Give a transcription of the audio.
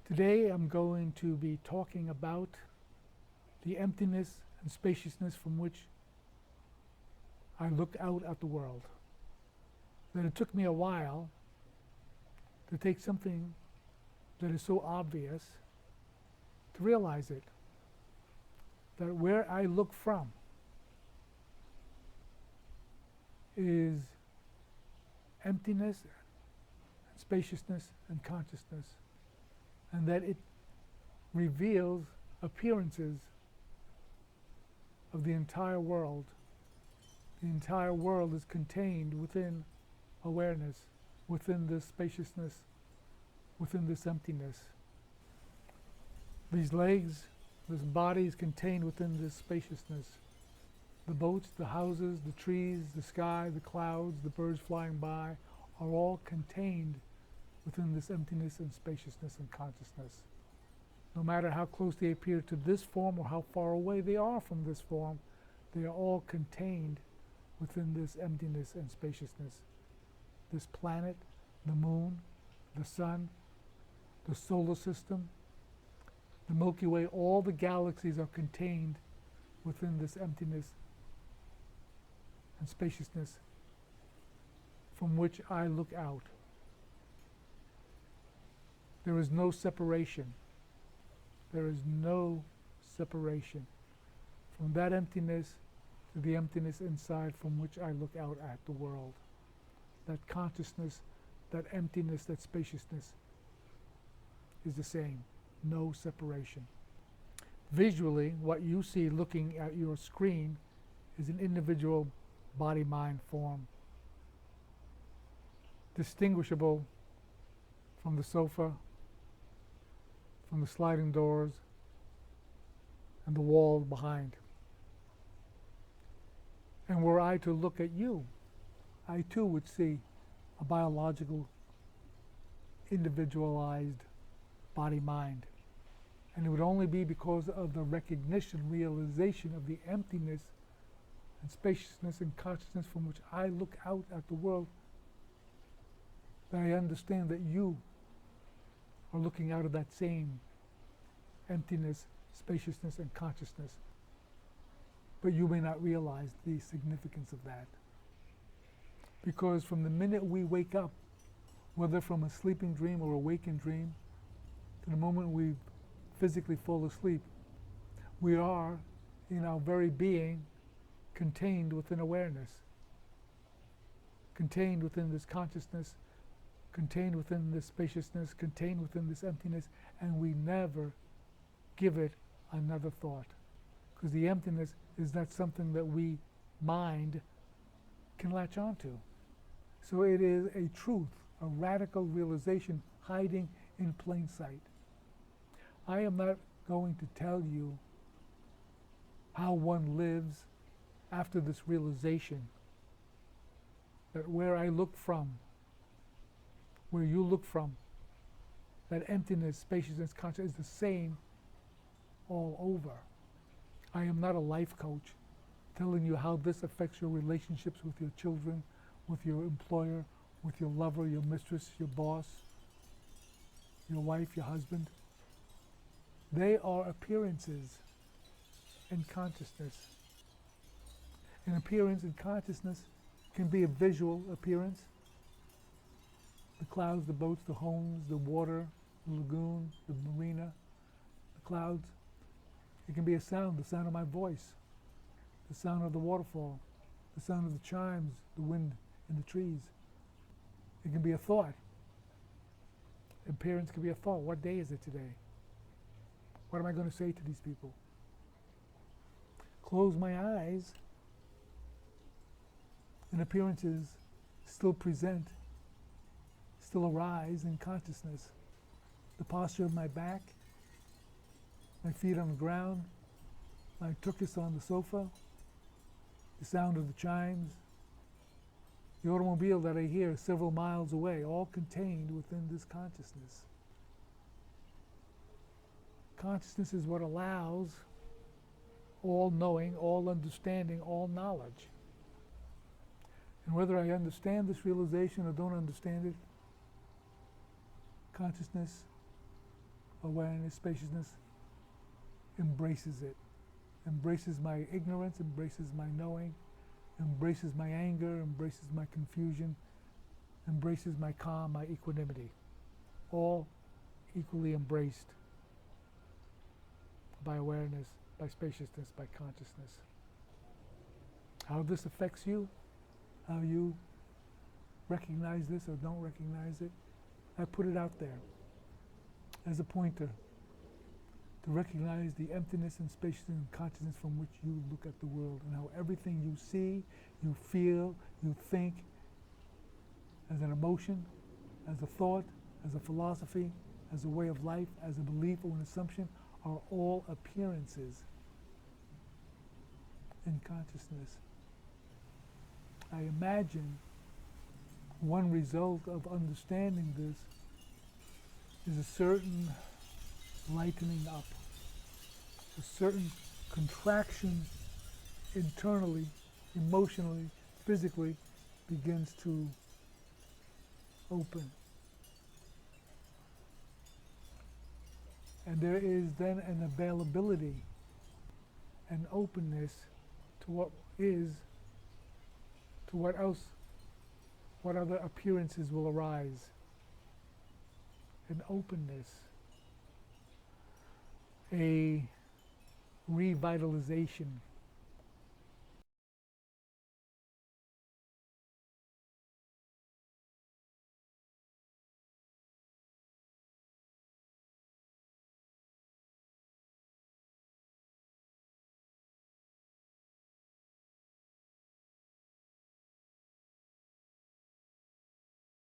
Today I'm going to be talking about the emptiness and spaciousness from which I look out at the world. That it took me a while to take something that is so obvious to realize it. That where I look from is emptiness, and spaciousness, and consciousness, and that it reveals appearances of the entire world. The entire world is contained within awareness, within this spaciousness, within this emptiness. These legs, this body is contained within this spaciousness. The boats, the houses, the trees, the sky, the clouds, the birds flying by are all contained within this emptiness and spaciousness and consciousness. No matter how close they appear to this form or how far away they are from this form, they are all contained within this emptiness and spaciousness. This planet, the moon, the sun, the solar system, the Milky Way, all the galaxies are contained within this emptiness and spaciousness from which I look out. There is no separation. There is no separation from that emptiness to the emptiness inside from which I look out at the world. That consciousness, that emptiness, that spaciousness is the same. No separation. Visually, what you see looking at your screen is an individual body-mind form, distinguishable from the sofa, from the sliding doors, and the wall behind. And were I to look at you, I too would see a biological, individualized body-mind. And it would only be because of the recognition, realization of the emptiness and spaciousness and consciousness from which I look out at the world that I understand that you are looking out of that same emptiness, spaciousness, and consciousness. But you may not realize the significance of that. Because from the minute we wake up, whether from a sleeping dream or a waking dream, to the moment we physically fall asleep, we are, in our very being, contained within awareness, contained within this consciousness, contained within this spaciousness, contained within this emptiness, and we never give it another thought. Because the emptiness is not something that we, mind, can latch onto. So it is a truth, a radical realization hiding in plain sight. I am not going to tell you how one lives after this realization that where I look from, where you look from, that emptiness, spaciousness, consciousness is the same all over. I am not a life coach telling you how this affects your relationships with your children, with your employer, with your lover, your mistress, your boss, your wife, your husband. They are appearances in consciousness. An appearance in consciousness can be a visual appearance. The clouds, the boats, the homes, the water, the lagoon, the marina, the clouds. It can be a sound, the sound of my voice, the sound of the waterfall, the sound of the chimes, the wind in the trees. It can be a thought. Appearance can be a thought. What day is it today? What am I going to say to these people? Close my eyes, and appearances still present, still arise in consciousness. The posture of my back, my feet on the ground, my tuchus on the sofa, the sound of the chimes, the automobile that I hear several miles away, all contained within this consciousness. Consciousness is what allows all knowing, all understanding, all knowledge. And whether I understand this realization or don't understand it, consciousness awareness, spaciousness, embraces it. Embraces my ignorance, embraces my knowing, embraces my anger, embraces my confusion, embraces my calm, my equanimity. All equally embraced by awareness, by spaciousness, by consciousness. How this affects you, how you recognize this or don't recognize it, I put it out there as a pointer to recognize the emptiness and spaciousness and consciousness from which you look at the world, and how everything you see, you feel, you think, as an emotion, as a thought, as a philosophy, as a way of life, as a belief or an assumption, are all appearances in consciousness. I imagine one result of understanding this is a certain lightening up, a certain contraction internally, emotionally, physically begins to open. And there is then an availability, an openness to what is, to what else, what other appearances will arise. An openness, a revitalization